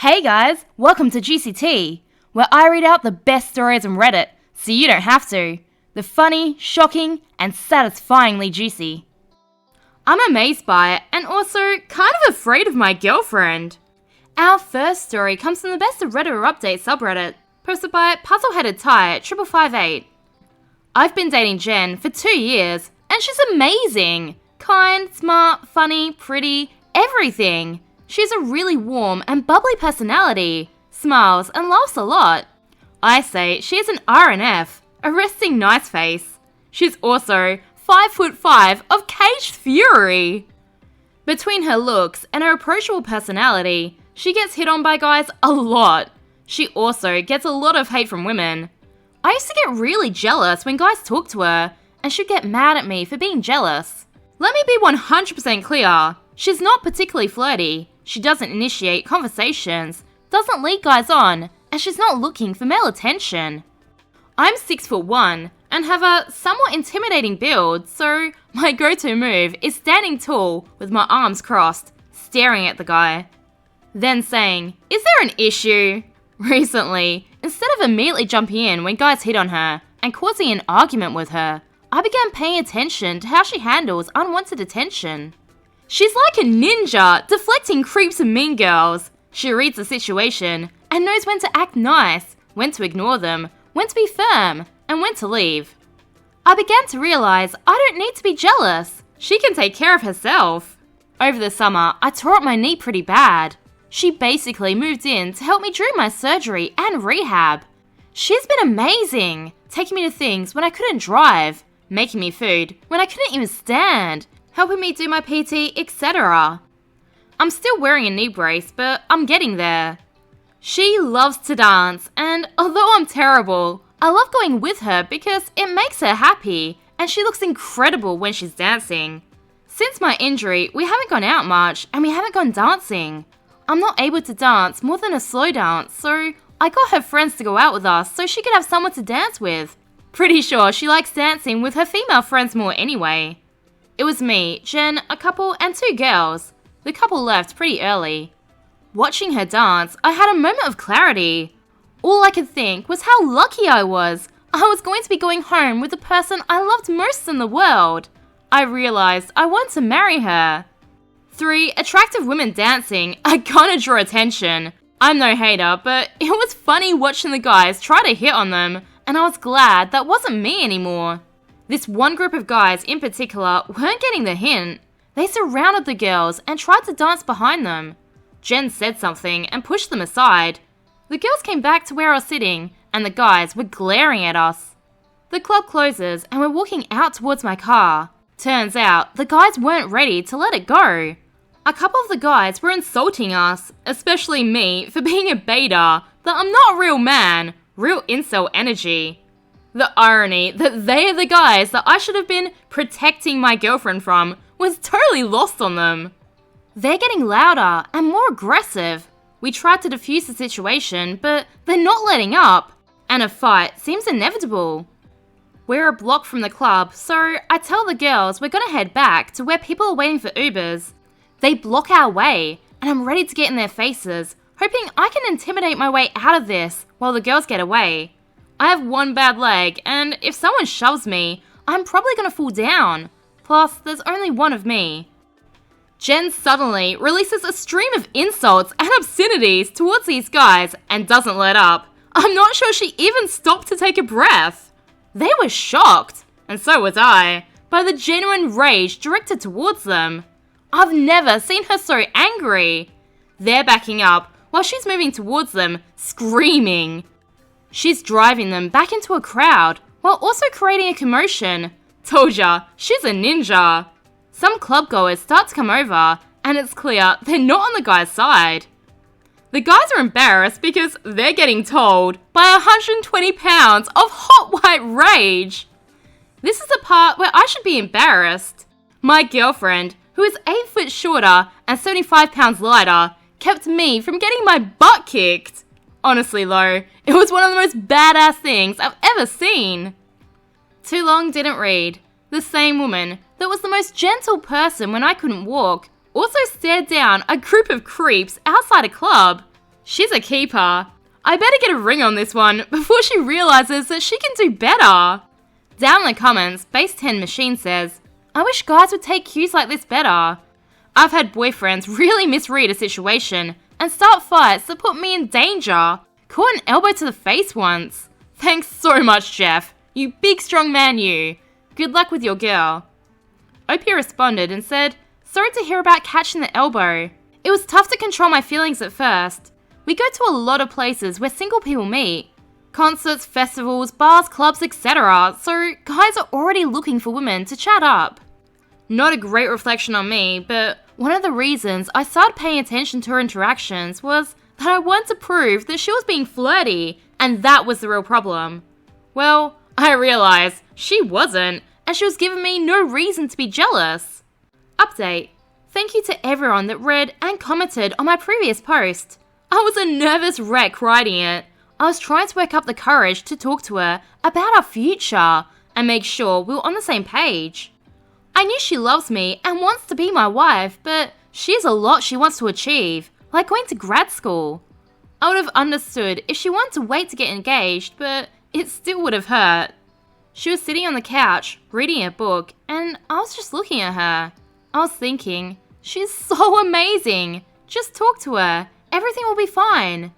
Hey guys, welcome to Juicy Tea, where I read out the best stories on Reddit, so you don't have to. The funny, shocking, and satisfyingly juicy. I'm amazed by it, and also kind of afraid of my girlfriend. Our first story comes from the BestofRedditorUpdates subreddit, posted by Puzzleheaded Ty at 5558. I've been dating Jen for 2 years, and she's amazing. Kind, smart, funny, pretty, everything. She has a really warm and bubbly personality, smiles and laughs a lot. I say she has an RNF, a resting nice face. She's also 5'5" of caged fury. Between her looks and her approachable personality, she gets hit on by guys a lot. She also gets a lot of hate from women. I used to get really jealous when guys talk to her, and she'd get mad at me for being jealous. Let me be 100% clear, she's not particularly flirty. She doesn't initiate conversations, doesn't lead guys on, and she's not looking for male attention. I'm 6'1" and have a somewhat intimidating build, so my go-to move is standing tall with my arms crossed, staring at the guy. Then saying, "Is there an issue?" Recently, instead of immediately jumping in when guys hit on her and causing an argument with her, I began paying attention to how she handles unwanted attention. She's like a ninja, deflecting creeps and mean girls. She reads the situation and knows when to act nice, when to ignore them, when to be firm, and when to leave. I began to realize I don't need to be jealous. She can take care of herself. Over the summer, I tore up my knee pretty bad. She basically moved in to help me during my surgery and rehab. She's been amazing, taking me to things when I couldn't drive, making me food when I couldn't even stand, helping me do my PT, etc. I'm still wearing a knee brace, but I'm getting there. She loves to dance, and although I'm terrible, I love going with her because it makes her happy, and she looks incredible when she's dancing. Since my injury, we haven't gone out much, and we haven't gone dancing. I'm not able to dance more than a slow dance, so I got her friends to go out with us so she could have someone to dance with. Pretty sure she likes dancing with her female friends more anyway. It was me, Jen, a couple, and 2 girls. The couple left pretty early. Watching her dance, I had a moment of clarity. All I could think was how lucky I was. I was going to be going home with the person I loved most in the world. I realized I wanted to marry her. 3 attractive women dancing are gonna draw attention. I'm no hater, but it was funny watching the guys try to hit on them, and I was glad that wasn't me anymore. This one group of guys in particular weren't getting the hint. They surrounded the girls and tried to dance behind them. Jen said something and pushed them aside. The girls came back to where I was sitting, and the guys were glaring at us. The club closes and we're walking out towards my car. Turns out the guys weren't ready to let it go. A couple of the guys were insulting us, especially me for being a beta, that I'm not a real man, real incel energy. The irony that they are the guys that I should have been protecting my girlfriend from was totally lost on them. They're getting louder and more aggressive. We tried to defuse the situation, but they're not letting up, and a fight seems inevitable. We're a block from the club, so I tell the girls we're gonna head back to where people are waiting for Ubers. They block our way, and I'm ready to get in their faces, hoping I can intimidate my way out of this while the girls get away. I have one bad leg, and if someone shoves me, I'm probably gonna fall down. Plus, there's only one of me. Jen suddenly releases a stream of insults and obscenities towards these guys and doesn't let up. I'm not sure she even stopped to take a breath. They were shocked, and so was I, by the genuine rage directed towards them. I've never seen her so angry. They're backing up while she's moving towards them, screaming. She's driving them back into a crowd while also creating a commotion. Told ya, she's a ninja. Some club goers start to come over, and it's clear they're not on the guy's side. The guys are embarrassed because they're getting told by 120 pounds of hot white rage. This is the part where I should be embarrassed. My girlfriend, who is 8 foot shorter and 75 pounds lighter, kept me from getting my butt kicked. Honestly though, it was one of the most badass things I've ever seen. Too long didn't read. The same woman that was the most gentle person when I couldn't walk also stared down a group of creeps outside a club. She's a keeper. I better get a ring on this one before she realizes that she can do better. Down in the comments, Base10 Machine says, I wish guys would take cues like this better. I've had boyfriends really misread a situation and start fights that put me in danger. Caught an elbow to the face once. Thanks so much, Jeff. You big strong man you. Good luck with your girl. Opie responded and said, sorry to hear about catching the elbow. It was tough to control my feelings at first. We go to a lot of places where single people meet. Concerts, festivals, bars, clubs, etc. So guys are already looking for women to chat up. Not a great reflection on me, but one of the reasons I started paying attention to her interactions was that I wanted to prove that she was being flirty, and that was the real problem. Well, I realized she wasn't, and she was giving me no reason to be jealous. Update. Thank you to everyone that read and commented on my previous post. I was a nervous wreck writing it. I was trying to work up the courage to talk to her about our future and make sure we were on the same page. I knew she loves me and wants to be my wife, but she has a lot she wants to achieve, like going to grad school. I would have understood if she wanted to wait to get engaged, but it still would have hurt. She was sitting on the couch, reading a book, and I was just looking at her. I was thinking, she's so amazing. Just talk to her. Everything will be fine.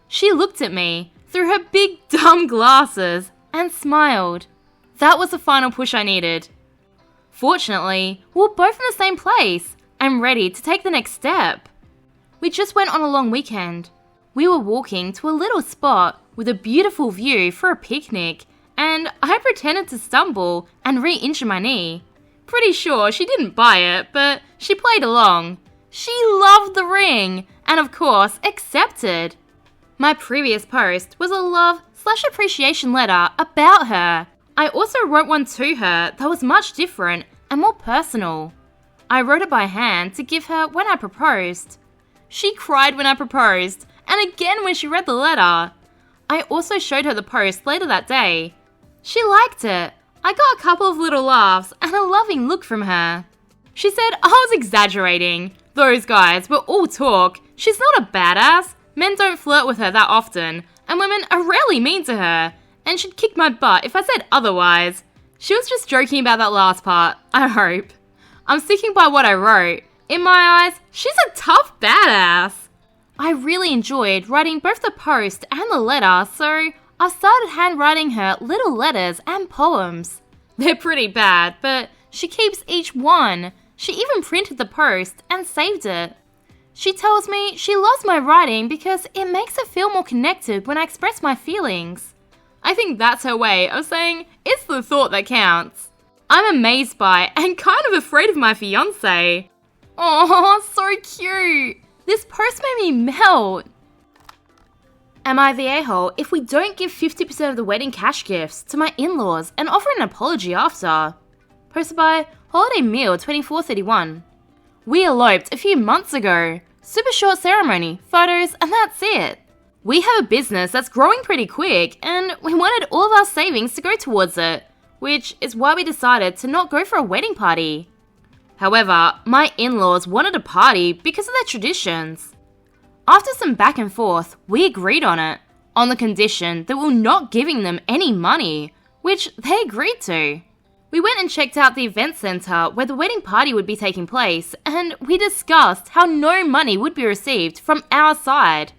She looked at me through her big dumb glasses and smiled. That was the final push I needed. Fortunately, we were both in the same place and ready to take the next step. We just went on a long weekend. We were walking to a little spot with a beautiful view for a picnic, and I pretended to stumble and re-injure my knee. Pretty sure she didn't buy it, but she played along. She loved the ring, and of course, accepted. My previous post was a love/appreciation letter about her. I also wrote one to her that was much different and more personal. I wrote it by hand to give her when I proposed. She cried when I proposed, and again when she read the letter. I also showed her the post later that day. She liked it. I got a couple of little laughs and a loving look from her. She said I was exaggerating. Those guys were all talk. She's not a badass. Men don't flirt with her that often, and women are rarely mean to her, and she'd kick my butt if I said otherwise. She was just joking about that last part, I hope. I'm sticking by what I wrote. In my eyes, she's a tough badass. I really enjoyed writing both the post and the letter, so I started handwriting her little letters and poems. They're pretty bad, but she keeps each one. She even printed the post and saved it. She tells me she loves my writing because it makes her feel more connected when I express my feelings. I think that's her way of saying it's the thought that counts. I'm amazed by and kind of afraid of my fiancé. Oh, so cute. This post made me melt. Am I the a-hole if we don't give 50% of the wedding cash gifts to my in-laws and offer an apology after? Posted by Holiday Meal 2431. We eloped a few months ago. Super short ceremony, photos, and that's it. We have a business that's growing pretty quick, and we wanted all of our savings to go towards it, which is why we decided to not go for a wedding party. However, my in-laws wanted a party because of their traditions. After some back and forth, we agreed on it, on the condition that we were not giving them any money, which they agreed to. We went and checked out the event centre where the wedding party would be taking place, and we discussed how no money would be received from our side.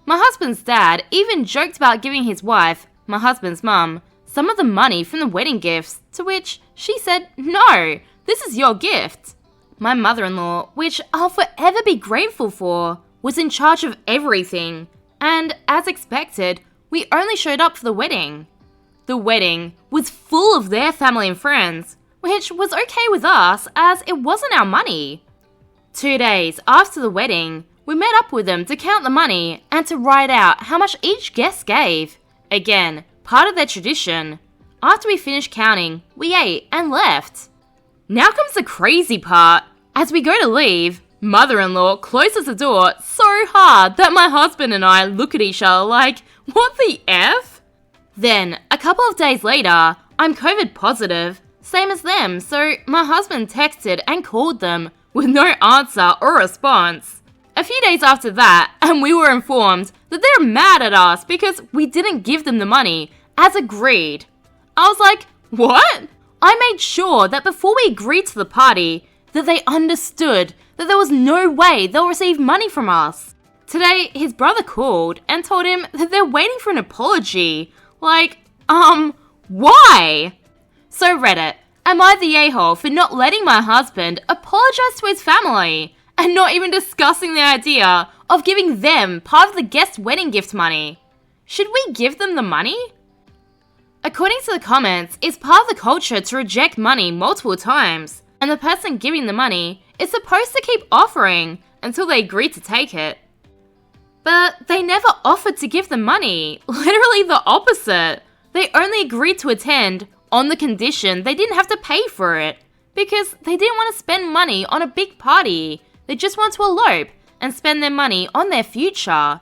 My husband's dad even joked about giving his wife, my husband's mum, some of the money from the wedding gifts, to which she said, no, this is your gift. My mother-in-law, which I'll forever be grateful for, was in charge of everything, and as expected, we only showed up for the wedding. The wedding was full of their family and friends, which was okay with us as it wasn't our money. 2 days after the wedding, we met up with them to count the money and to write out how much each guest gave. Again, part of their tradition. After we finished counting, we ate and left. Now comes the crazy part. As we go to leave, mother-in-law closes the door so hard that my husband and I look at each other like, what the F? Then, a couple of days later, I'm COVID positive, same as them, so my husband texted and called them with no answer or response. A few days after that, and we were informed that they're mad at us because we didn't give them the money, as agreed. I was like, what? I made sure that before we agreed to the party, that they understood that there was no way they'll receive money from us. Today, his brother called and told him that they're waiting for an apology. Like, why? So Reddit, am I the a-hole for not letting my husband apologize to his family and not even discussing the idea of giving them part of the guest wedding gift money? Should we give them the money? According to the comments, it's part of the culture to reject money multiple times, and the person giving the money is supposed to keep offering until they agree to take it. But they never offered to give the money, literally the opposite. They only agreed to attend on the condition they didn't have to pay for it, because they didn't want to spend money on a big party. They just want to elope and spend their money on their future.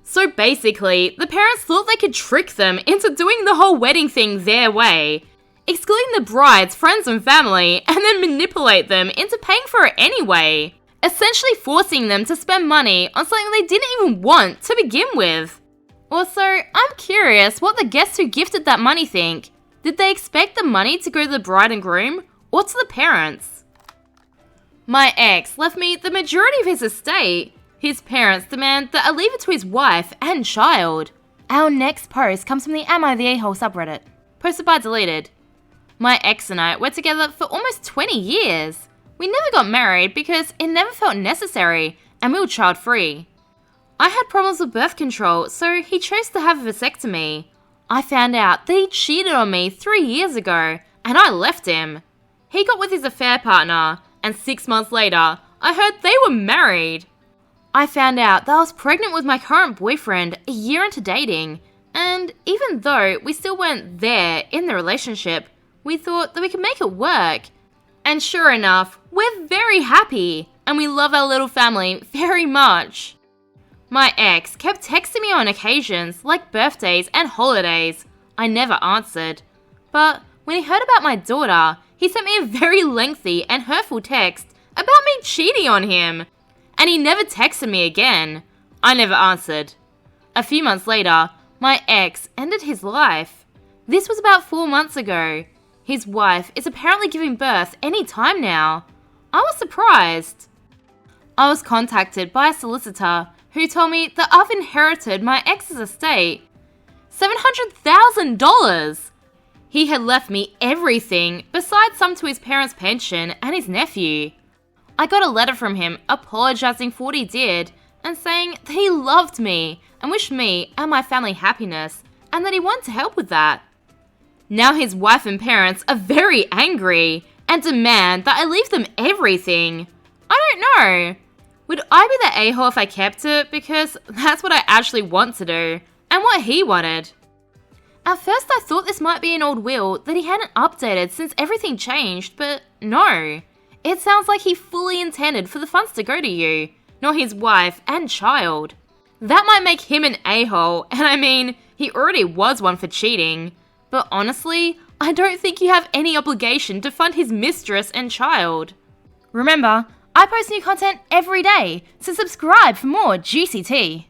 So basically, the parents thought they could trick them into doing the whole wedding thing their way, excluding the bride's friends and family, and then manipulate them into paying for it anyway, essentially forcing them to spend money on something they didn't even want to begin with. Also, I'm curious what the guests who gifted that money think. Did they expect the money to go to the bride and groom, or to the parents? My ex left me the majority of his estate. His parents demand that I leave it to his wife and child. Our next post comes from the Am I the A-hole subreddit, posted by Deleted. My ex and I were together for almost 20 years. We never got married because it never felt necessary, and we were child-free. I had problems with birth control, so he chose to have a vasectomy. I found out that he cheated on me 3 years ago, and I left him. He got with his affair partner, and 6 months later, I heard they were married. I found out that I was pregnant with my current boyfriend a year into dating, and even though we still weren't there in the relationship, we thought that we could make it work. And sure enough, we're very happy, and we love our little family very much. My ex kept texting me on occasions like birthdays and holidays. I never answered. But when he heard about my daughter, he sent me a very lengthy and hurtful text about me cheating on him. And he never texted me again. I never answered. A few months later, my ex ended his life. This was about 4 months ago. His wife is apparently giving birth any time now. I was surprised. I was contacted by a solicitor who told me that I've inherited my ex's estate. $700,000! He had left me everything besides some to his parents' pension and his nephew. I got a letter from him apologizing for what he did and saying that he loved me and wished me and my family happiness and that he wanted to help with that. Now his wife and parents are very angry and demand that I leave them everything. I don't know. Would I be the a-hole if I kept it? Because that's what I actually want to do and what he wanted. At first I thought this might be an old will that he hadn't updated since everything changed, but no. It sounds like he fully intended for the funds to go to you, not his wife and child. That might make him an a-hole, and I mean, he already was one for cheating. But honestly, I don't think you have any obligation to fund his mistress and child. Remember, I post new content every day, so subscribe for more juicy tea.